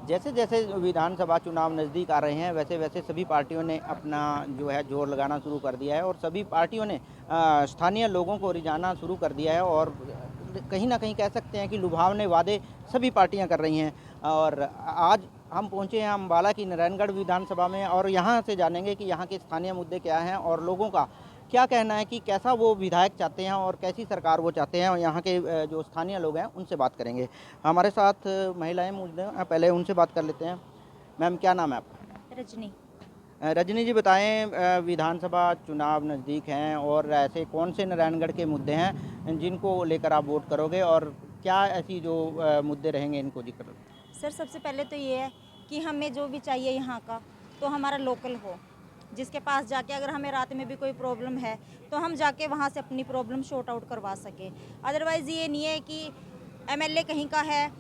जैसे जैसे विधानसभा चुनाव नज़दीक आ रहे हैं वैसे वैसे सभी पार्टियों ने अपना जो है जोर लगाना शुरू कर दिया है और सभी पार्टियों ने स्थानीय लोगों को रिझाना शुरू कर दिया है और कहीं ना कहीं कह सकते हैं कि लुभावने वादे सभी पार्टियां कर रही हैं। और आज हम पहुंचे हैं अम्बाला की नारायणगढ़ विधानसभा में और यहाँ से जानेंगे कि यहाँ के स्थानीय मुद्दे क्या हैं और लोगों का क्या कहना है कि कैसा वो विधायक चाहते हैं और कैसी सरकार वो चाहते हैं। और यहाँ के जो स्थानीय लोग हैं उनसे बात करेंगे। हमारे साथ महिलाएं मौजूद हैं, पहले उनसे बात कर लेते हैं। मैम, क्या नाम है आपका? रजनी। रजनी जी, बताएं, विधानसभा चुनाव नज़दीक हैं और ऐसे कौन से नारायणगढ़ के मुद्दे हैं जिनको लेकर आप वोट करोगे और क्या ऐसी जो मुद्दे रहेंगे इनको जिक्र? सर, सबसे पहले तो ये है कि हमें जो भी चाहिए यहाँ का तो हमारा लोकल हो, जिसके पास जाके अगर हमें रात में भी कोई प्रॉब्लम है तो हम जाके वहाँ से अपनी प्रॉब्लम शॉर्ट आउट करवा सके। अदरवाइज़ ये नहीं है कि एमएलए कहीं का है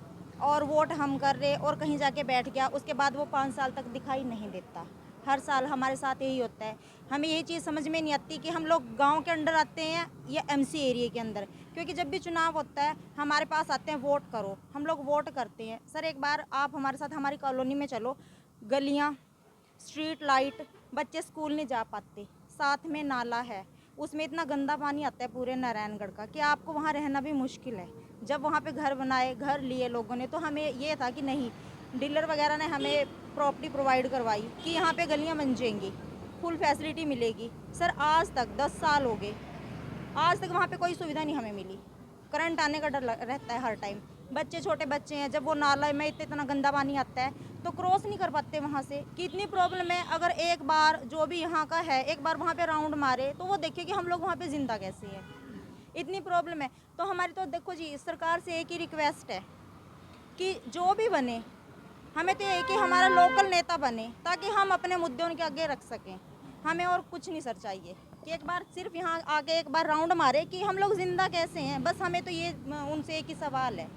और वोट हम कर रहे और कहीं जाके बैठ गया, उसके बाद वो 5 साल तक दिखाई नहीं देता। हर साल हमारे साथ यही होता है। हमें यही चीज़ समझ में नहीं आती कि हम लोग गांव के अंडर आते हैं या एमसी एरिया के अंदर, क्योंकि जब भी चुनाव होता है हमारे पास आते हैं वोट करो, हम लोग वोट करते हैं। सर, एक बार आप हमारे साथ हमारी कॉलोनी में चलो, गलियां, स्ट्रीट लाइट, बच्चे स्कूल नहीं जा पाते, साथ में नाला है, उसमें इतना गंदा पानी आता है पूरे नारायणगढ़ का कि आपको वहाँ रहना भी मुश्किल है। जब वहाँ पे घर बनाए, घर लिए लोगों ने, तो हमें ये था कि नहीं, डीलर वगैरह ने हमें प्रॉपर्टी प्रोवाइड करवाई कि यहाँ पे गलियाँ बन जाएंगी, फुल फैसिलिटी मिलेगी। सर, आज तक 10 साल हो गए, आज तक वहाँ पे कोई सुविधा नहीं हमें मिली। करंट आने का डर रहता है हर टाइम। बच्चे, छोटे बच्चे हैं, जब वो नाला में इतना गंदा पानी आता है तो क्रॉस नहीं कर पाते वहाँ से। कितनी प्रॉब्लम है। अगर एक बार जो भी यहाँ का है एक बार वहाँ पे राउंड मारे तो वो देखिए कि हम लोग वहाँ पे जिंदा कैसे हैं। इतनी प्रॉब्लम है। तो हमारी तो देखो जी, सरकार से एक ही रिक्वेस्ट है कि जो भी बने, हमें तो ये कि हमारा लोकल नेता बने ताकि हम अपने मुद्दे उनके आगे रख सकें। हमें और कुछ नहीं सर चाहिए कि एक बार सिर्फ यहाँ आके एक बार राउंड मारे कि हम लोग जिंदा कैसे हैं। बस हमें तो ये उनसे एक ही सवाल है।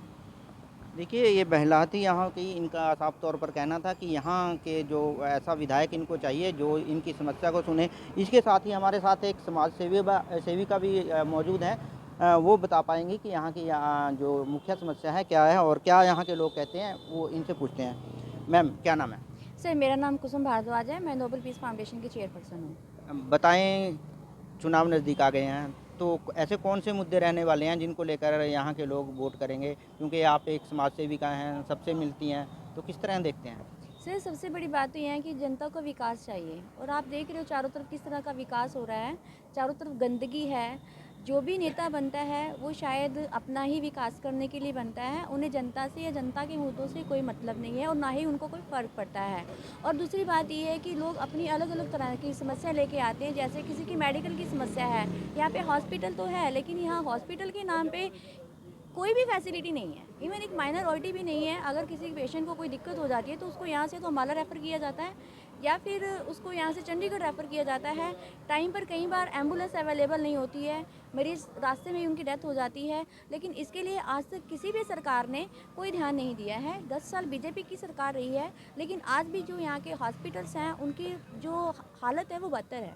देखिए, ये बहलाती यहाँ की इनका साफ तौर पर कहना था कि यहाँ के जो ऐसा विधायक इनको चाहिए जो इनकी समस्या को सुने। इसके साथ ही हमारे साथ एक समाज सेविका भी मौजूद है। वो बता पाएंगी कि यहाँ की जो मुख्य समस्या है क्या है और क्या यहाँ के लोग कहते हैं, वो इनसे पूछते हैं। मैम, क्या नाम है? सर, मेरा नाम कुसुम भारद्वाज है। मैं नोबल पीस फाउंडेशन की चेयरपर्सन हूँ। बताएं, चुनाव नज़दीक आ गए हैं तो ऐसे कौन से मुद्दे रहने वाले हैं जिनको लेकर यहाँ के लोग वोट करेंगे? क्योंकि आप एक समाज सेविका हैं, सबसे मिलती हैं, तो किस तरह देखते हैं? सर, सबसे बड़ी बात तो यह है कि जनता को विकास चाहिए और आप देख रहे हो चारों तरफ किस तरह का विकास हो रहा है। चारों तरफ गंदगी है। जो भी नेता बनता है वो शायद अपना ही विकास करने के लिए बनता है। उन्हें जनता से या जनता के मुद्दों से कोई मतलब नहीं है और ना ही उनको कोई फ़र्क पड़ता है। और दूसरी बात ये है कि लोग अपनी अलग अलग तरह की समस्या लेके आते हैं। जैसे किसी की मेडिकल की समस्या है, यहाँ पे हॉस्पिटल तो है लेकिन यहाँ हॉस्पिटल के नाम पे कोई भी फैसिलिटी नहीं है। इवन एक माइनर ऑडिटी भी नहीं है। अगर किसी पेशेंट को कोई दिक्कत हो जाती है तो उसको यहाँ से तो अम्बाला रेफ़र किया जाता है या फिर उसको यहाँ से चंडीगढ़ रेफ़र किया जाता है। टाइम पर कई बार एम्बुलेंस अवेलेबल नहीं होती है, मरीज़ रास्ते में ही उनकी डेथ हो जाती है। लेकिन इसके लिए आज तक किसी भी सरकार ने कोई ध्यान नहीं दिया है। 10 साल बीजेपी की सरकार रही है लेकिन आज भी जो यहाँ के हॉस्पिटल्स हैं उनकी जो हालत है वो बदतर है।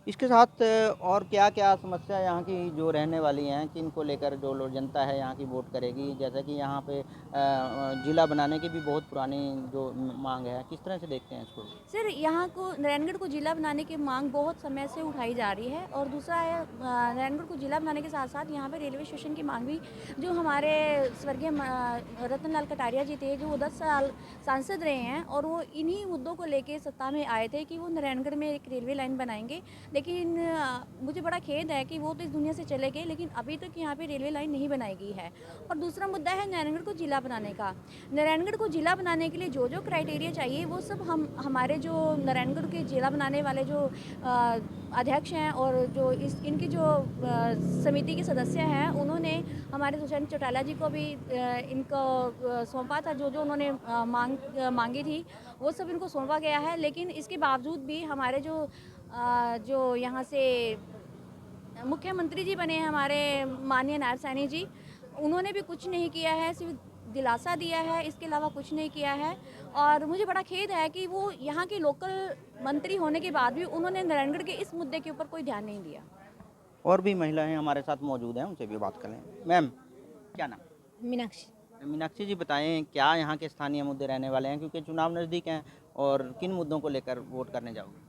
इसके साथ और क्या-क्या समस्या यहाँ की जो रहने वाली हैं, किनको लेकर जो लोग जनता है यहाँ की वोट करेगी? जैसा कि यहाँ पे ज़िला बनाने की भी बहुत पुरानी जो माँग है, किस तरह से देखते हैं इसको? सर, यहाँ को नारायणगढ़ को ज़िला बनाने की मांग बहुत समय से उठाई जा रही है और दूसरा है नारायणगढ़ को ज़िला बनाने के साथ साथ यहाँ पे रेलवे स्टेशन की मांग भी, जो हमारे स्वर्गीय रतन लाल कटारिया जी थे, जो वो 10 साल सांसद रहे हैं और वो इन्हीं मुद्दों को लेके सत्ता में आए थे कि वो नारायणगढ़ में एक रेलवे लाइन बनाएंगे। लेकिन मुझे बड़ा खेद है कि वो तो इस दुनिया से चले गए लेकिन अभी तक यहाँ पे रेलवे लाइन नहीं बनाई गई है। और दूसरा मुद्दा है नारायणगढ़ को ज़िला बनाने का। नारायणगढ़ को ज़िला बनाने के लिए जो जो क्राइटेरिया चाहिए वो सब हमारे जो नारायणगढ़ के ज़िला बनाने वाले जो अध्यक्ष हैं और जो इनकी जो समिति के सदस्य हैं, उन्होंने हमारे दुष्यंत चौटाला जी को भी इनको सौंपा था। जो जो उन्होंने मांगी थी वो सब इनको सौंपा गया है। लेकिन इसके बावजूद भी हमारे जो यहाँ से मुख्यमंत्री जी बने हैं हमारे माननीय नायब सैनी जी, उन्होंने भी कुछ नहीं किया है, सिर्फ दिलासा दिया है, इसके अलावा कुछ नहीं किया है। और मुझे बड़ा खेद है कि वो यहाँ के लोकल मंत्री होने के बाद भी उन्होंने नारायणगढ़ के इस मुद्दे के ऊपर कोई ध्यान नहीं दिया। और भी महिलाएं हमारे साथ मौजूद हैं, उनसे भी बात कर लें। मैम, क्या नाम? मीनाक्षी। मीनाक्षी जी बताएं, क्या यहाँ के स्थानीय मुद्दे रहने वाले हैं, क्योंकि चुनाव नज़दीक हैं, और किन मुद्दों को लेकर वोट करने जाओगे?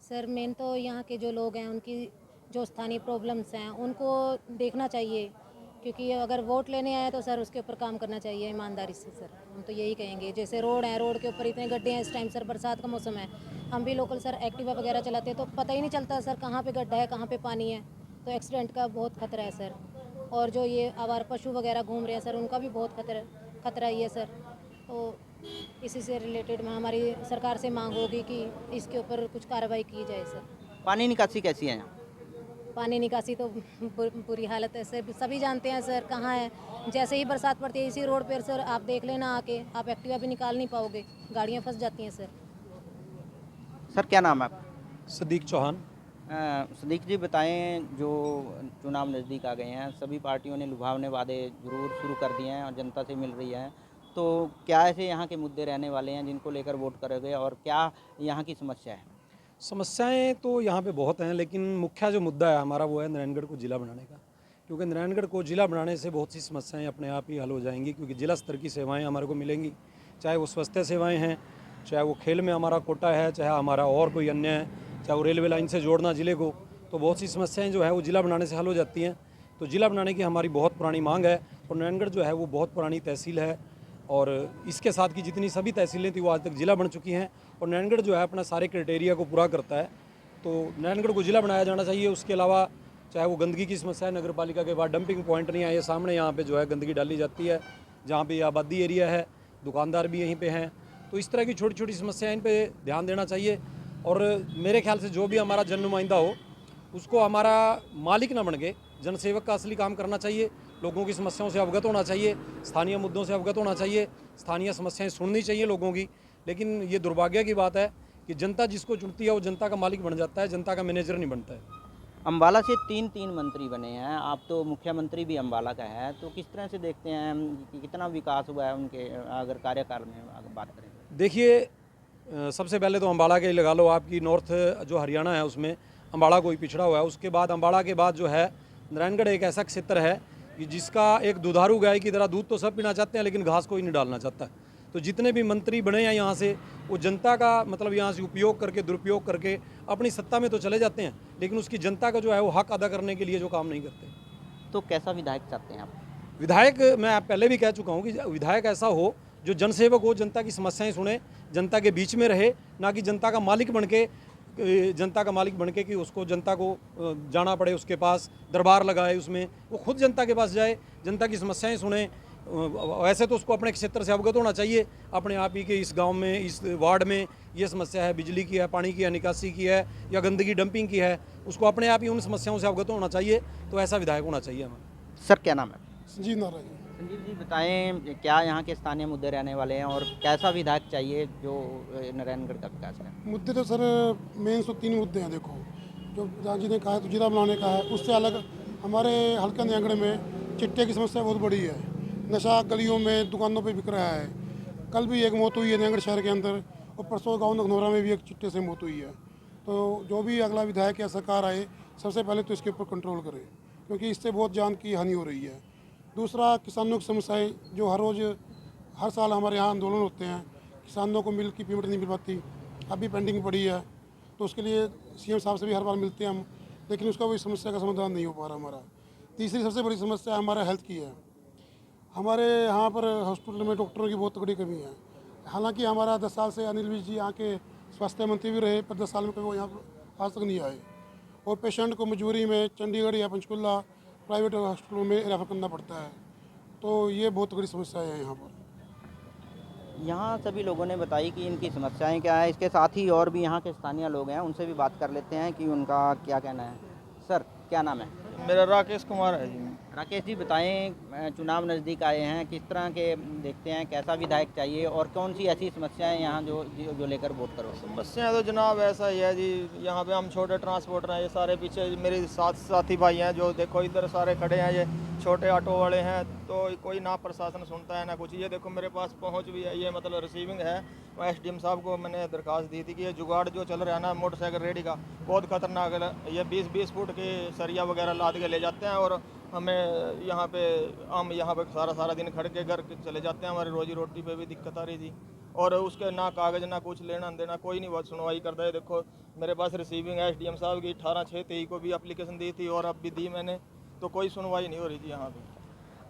सर मेन तो यहाँ के जो लोग हैं उनकी जो स्थानीय प्रॉब्लम्स हैं उनको देखना चाहिए, क्योंकि अगर वोट लेने आए तो सर उसके ऊपर काम करना चाहिए ईमानदारी से। सर हम तो यही कहेंगे, जैसे रोड है, रोड के ऊपर इतने गड्ढे हैं इस टाइम, सर बरसात का मौसम है, हम भी लोकल सर एक्टिवा वगैरह चलाते हैं तो पता ही नहीं चलता सर कहाँ पे गड्ढा है कहाँ पे पानी है, तो एक्सीडेंट का बहुत खतरा है सर। और जो ये आवारा पशु वगैरह घूम रहे हैं सर उनका भी बहुत खतरा ही है सर। तो इसी से रिलेटेड में हमारी सरकार से मांग होगी कि इसके ऊपर कुछ कार्रवाई की जाए सर। पानी निकासी कैसी है यहाँ? पानी निकासी तो बुरी हालत है सर, सभी जानते हैं सर कहाँ है। जैसे ही बरसात पड़ती है इसी रोड पर सर आप देख लेना आके, आप एक्टिवा भी निकाल नहीं पाओगे, गाड़ियाँ फंस जाती हैं सर। सर क्या नाम है आपका? सदीक चौहान। सदीक जी बताएं, जो चुनाव नज़दीक आ गए हैं, सभी पार्टियों ने लुभावने वादे जरूर शुरू कर दिए हैं और जनता से मिल रही है, तो क्या ऐसे यहाँ के मुद्दे रहने वाले हैं जिनको लेकर वोट करोगे, और क्या यहाँ की समस्या है? समस्याएं तो यहाँ पे बहुत हैं, लेकिन मुख्य जो मुद्दा है हमारा वो है नारायणगढ़ को ज़िला बनाने का। क्योंकि नारायणगढ़ को ज़िला बनाने से बहुत सी समस्याएं अपने आप ही हल हो जाएंगी, क्योंकि ज़िला स्तर की सेवाएं हमारे को मिलेंगी, चाहे वो स्वास्थ्य सेवाएं हैं, चाहे वो खेल में हमारा कोटा है, चाहे हमारा और कोई अन्य है, चाहे वो रेलवे लाइन से जोड़ना ज़िले को, तो बहुत सी समस्याएँ जो है वो ज़िला बनाने से हल हो जाती हैं। तो ज़िला बनाने की हमारी बहुत पुरानी मांग है, और नारायणगढ़ जो है वो बहुत पुरानी तहसील है, और इसके साथ की जितनी सभी तहसीलें थी वो आज तक ज़िला बन चुकी हैं, और नारायणगढ़ जो है अपना सारे क्राइटेरिया को पूरा करता है। तो नारायणगढ़ को ज़िला बनाया जाना चाहिए। उसके अलावा चाहे वो गंदगी की समस्या है, नगर पालिका के बाद डंपिंग पॉइंट नहीं आए सामने, यहाँ पे जो है गंदगी डाली जाती है, जहाँ पे आबादी एरिया है, दुकानदार भी यहीं पे हैं, तो इस तरह की छोटी छोटी समस्याएं इन पे ध्यान देना चाहिए। और मेरे ख्याल से जो भी हमारा जन नुमाइंदा हो उसको हमारा मालिक ना बन के जनसेवक का असली काम करना चाहिए, लोगों की समस्याओं से अवगत होना चाहिए, स्थानीय मुद्दों से अवगत होना चाहिए, स्थानीय समस्याएं सुननी चाहिए लोगों की। लेकिन ये दुर्भाग्य की बात है कि जनता जिसको चुनती है वो जनता का मालिक बन जाता है, जनता का मैनेजर नहीं बनता है। अम्बाला से तीन मंत्री बने हैं, आप तो मुख्यमंत्री भी अम्बाला का है, तो किस तरह से देखते हैं कि कितना विकास हुआ है उनके अगर कार्यकाल में अगर बात करें? देखिए, सबसे पहले तो अम्बाला के ही लगा लो, आपकी नॉर्थ जो हरियाणा है उसमें अम्बाला कोई पिछड़ा हुआ है। उसके बाद अम्बाला के बाद जो है नारायणगढ़ एक ऐसा क्षेत्र है कि जिसका एक दुधारू गाय की तरह दूध तो सब पीना चाहते हैं, लेकिन घास कोई नहीं डालना चाहता। तो जितने भी मंत्री बने हैं यहाँ से, वो जनता का मतलब यहाँ से उपयोग करके, दुरुपयोग करके अपनी सत्ता में तो चले जाते हैं, लेकिन उसकी जनता का जो है वो हक अदा करने के लिए जो काम नहीं करते। तो कैसा विधायक चाहते हैं आप? विधायक, मैं पहले भी कह चुका हूँ कि विधायक ऐसा हो जो जनसेवक हो, जनता की समस्याएं सुने, जनता के बीच में रहे, ना कि जनता का मालिक बन के कि उसको जनता को जाना पड़े, उसके पास दरबार लगाए, उसमें वो खुद जनता के पास जाए, जनता की समस्याएं सुने। वैसे तो उसको अपने क्षेत्र से अवगत होना चाहिए, अपने आप ही के इस गांव में, इस वार्ड में ये समस्या है, बिजली की है, पानी की है, निकासी की है, या गंदगी डंपिंग की है, उसको अपने आप ही उन समस्याओं से अवगत होना चाहिए। तो ऐसा विधायक होना चाहिए हमें। सर क्या नाम है? संजीव नारायण। संजीव जी बताएं, क्या यहाँ के स्थानीय मुद्दे रहने वाले हैं, और कैसा विधायक चाहिए जो नारायणगढ़ का विकास करे? मुद्दे तो सर मेन तो 3 मुद्दे हैं। देखो, जो राम जी ने कहा तो जिला बनाने का है, उससे अलग हमारे हल्का नारायणगढ़ में चिट्टे की समस्या बहुत बड़ी है। नशा गलियों में, दुकानों पे बिक रहा है। कल भी एक मौत हुई है नारायणगढ़ शहर के अंदर, और परसों गाँव नगनौरा में भी एक चिट्टे से मौत हुई है। तो जो भी अगला विधायक या सरकार आए, सबसे पहले तो इसके ऊपर कंट्रोल करे, क्योंकि इससे बहुत जान की हानि हो रही है। दूसरा, किसानों की समस्याएं जो हर साल हमारे यहाँ आंदोलन होते हैं, किसानों को मिल की पेमेंट नहीं मिल पाती, अभी पेंडिंग पड़ी है, तो उसके लिए सीएम साहब से भी हर बार मिलते हैं हम, लेकिन उसका कोई समस्या का समाधान नहीं हो पा रहा हमारा। तीसरी सबसे बड़ी समस्या हमारा हेल्थ की है। हमारे यहाँ पर हॉस्पिटल में डॉक्टरों की बहुत तगड़ी कमी है। हालांकि हमारा 10 साल से अनिल विज जी यहाँ के स्वास्थ्य मंत्री भी रहे, पर 10 साल में कभी वो यहाँ पर आज तक नहीं आए, और पेशेंट को मजबूरी में चंडीगढ़ या पंचकुला प्राइवेट हॉस्पिटलों में रेफर करना पड़ता है। तो ये बहुत बड़ी समस्या है यहाँ पर। यहाँ सभी लोगों ने बताई कि इनकी समस्याएं क्या है। इसके साथ ही और भी यहाँ के स्थानीय लोग हैं, उनसे भी बात कर लेते हैं कि उनका क्या कहना है। सर क्या नाम है? मेरा राकेश कुमार है जी। राकेश जी बताएं, चुनाव नज़दीक आए हैं, किस तरह के देखते हैं, कैसा विधायक चाहिए, और कौन सी ऐसी समस्याएं यहाँ जो लेकर वोट करो? समस्याएं तो जनाब ऐसा ही है जी, यहाँ पे हम छोटे ट्रांसपोर्टर हैं, ये सारे पीछे मेरे साथी भाई हैं, जो देखो इधर सारे खड़े हैं, ये छोटे ऑटो वाले हैं, तो कोई ना प्रशासन सुनता है ना कुछ। ये देखो मेरे पास पहुँच भी है, ये मतलब रिसीविंग है। SDM साहब को मैंने दरख्वास्त दी थी कि ये जुगाड़ जो चल रहा है ना मोटरसाइकिल रेडी का, बहुत खतरनाक है। ये 20-20 फुट के सरिया वगैरह लाद के ले जाते हैं, और हमें यहाँ पे हम यहाँ पे सारा दिन खड़ के घर के चले जाते हैं, हमारी रोजी रोटी पे भी दिक्कत आ रही थी। और उसके ना कागज़ ना कुछ लेना देना, कोई नहीं बहुत सुनवाई करता है। देखो मेरे पास रिसीविंग है SDM साहब की, 18/6/23 को भी एप्लीकेशन दी थी और अब भी दी मैंने, तो कोई सुनवाई नहीं हो रही थी यहाँ पे।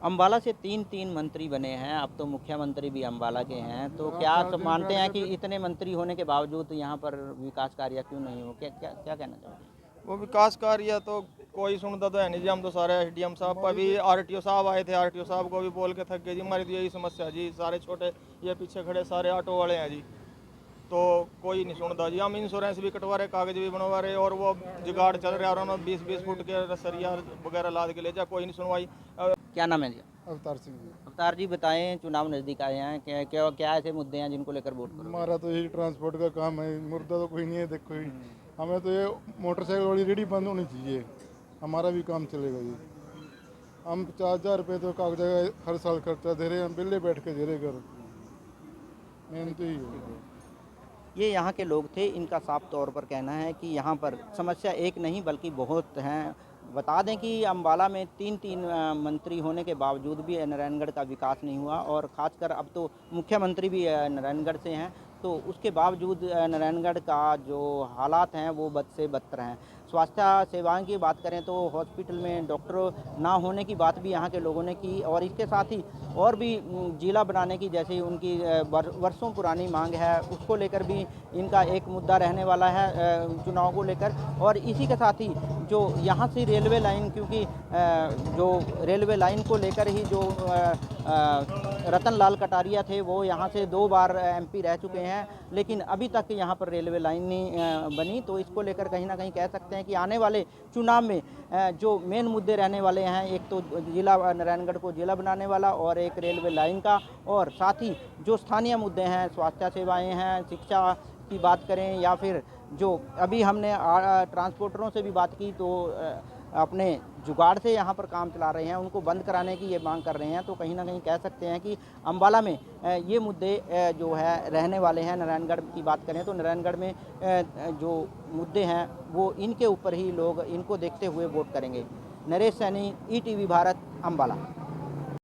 अम्बाला से तीन मंत्री बने हैं, अब तो मुख्यमंत्री भी अम्बाला के हैं, तो क्या मानते हैं कि इतने मंत्री होने के बावजूद यहाँ पर विकास कार्य क्यों नहीं हो? क्या क्या क्या कहना चाहोगे? वो विकास कार्य तो कोई सुनता तो है नहीं जी। हम तो सारे SDM साहब पर भी, RTO साहब आए थे, RTO साहब को भी बोल के थक गए जी। हमारी तो यही समस्या जी, सारे छोटे ये पीछे खड़े सारे ऑटो वाले हैं जी, तो कोई नहीं सुनता जी। हम इंश्योरेंस भी कटवा रहे, कागज भी बनवा रहे, और वो जुगाड़ चल रहा है, और उन्होंने 20-20 फुट के सरिया वगैरह लाद के ले जा, कोई नहीं सुनवाई। क्या नाम है जी? अवतार सिंह जी। अवतार जी बताएं, चुनाव नज़दीक आए हैं, क्या क्या क्या ऐसे मुद्दे हैं जिनको लेकर वोट करोगे? हमारा तो यही ट्रांसपोर्ट का काम है, मुर्दा तो कोई नहीं है। देखो ही हमें तो ये मोटरसाइकिल वाली रेडी बंद होनी चाहिए, हमारा भी काम चलेगा जी। हम 4000 रुपये तो कागज हर साल खर्चा दे रहे हैं, हम बिल्ले बैठ के दे रहे घर। मेन तो ही है। ये यहाँ के लोग थे, इनका साफ तौर पर कहना है कि यहाँ पर समस्या एक नहीं बल्कि बहुत हैं। बता दें कि अम्बाला में तीन मंत्री होने के बावजूद भी नारायणगढ़ का विकास नहीं हुआ, और ख़ासकर अब तो मुख्यमंत्री भी नारायणगढ़ से हैं, तो उसके बावजूद नारायणगढ़ का जो हालात हैं वो बद से बदतर हैं। स्वास्थ्य सेवाओं की बात करें तो हॉस्पिटल में डॉक्टर ना होने की बात भी यहाँ के लोगों ने की, और इसके साथ ही और भी जिला बनाने की जैसी उनकी वर्षों पुरानी मांग है, उसको लेकर भी इनका एक मुद्दा रहने वाला है चुनाव को लेकर। और इसी के साथ ही जो यहाँ से रेलवे लाइन, क्योंकि जो रेलवे लाइन को लेकर ही जो रतन लाल कटारिया थे वो यहाँ से 2 बार MP रह चुके हैं, लेकिन अभी तक यहाँ पर रेलवे लाइन नहीं बनी। तो इसको लेकर कहीं ना कहीं कह सकते हैं कि आने वाले चुनाव में जो मेन मुद्दे रहने वाले हैं, एक तो जिला नारायणगढ़ को जिला बनाने वाला, और एक रेलवे लाइन का, और साथ ही जो स्थानीय मुद्दे हैं, स्वास्थ्य सेवाएं हैं, शिक्षा की बात करें, या फिर जो अभी हमने ट्रांसपोर्टरों से भी बात की तो अपने जुगाड़ से यहाँ पर काम चला रहे हैं, उनको बंद कराने की ये मांग कर रहे हैं। तो कहीं ना कहीं कह सकते हैं कि अम्बाला में ये मुद्दे जो है रहने वाले हैं। नारायणगढ़ की बात करें तो नारायणगढ़ में जो मुद्दे हैं वो इनके ऊपर ही लोग इनको देखते हुए वोट करेंगे। नरेश सैनी, ETV भारत, अम्बाला।